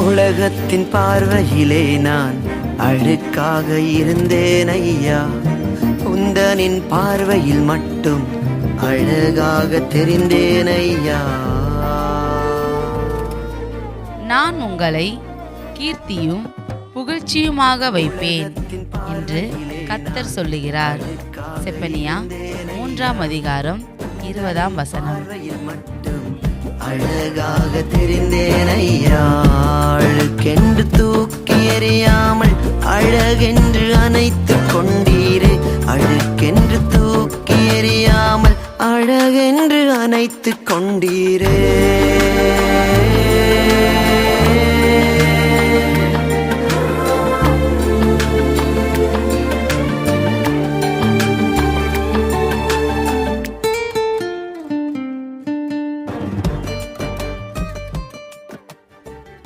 உலகத்தின் பார்வையிலே நான் அழுக்காக இருந்தேன் ஐயா, உந்தனின் பார்வையில் மட்டும் அழகாக தெரிந்தேன் ஐயா. நான் உங்களை கீர்த்தியும் புகழ்ச்சியுமாக வைப்பேன் என்று கர்த்தர் சொல்லுகிறார். செப்பனியா 3ஆம் அதிகாரம் 20ஆம் வசனம். அழகாக தெரிந்தேன் ஐயா, அழுக்கென்று தூக்கி எறியாமல் அழகென்று அணைத்து கொண்டீரே, அழுக்கென்று தூக்கி எறியாமல் அழகென்று அணைத்து கொண்டீரே.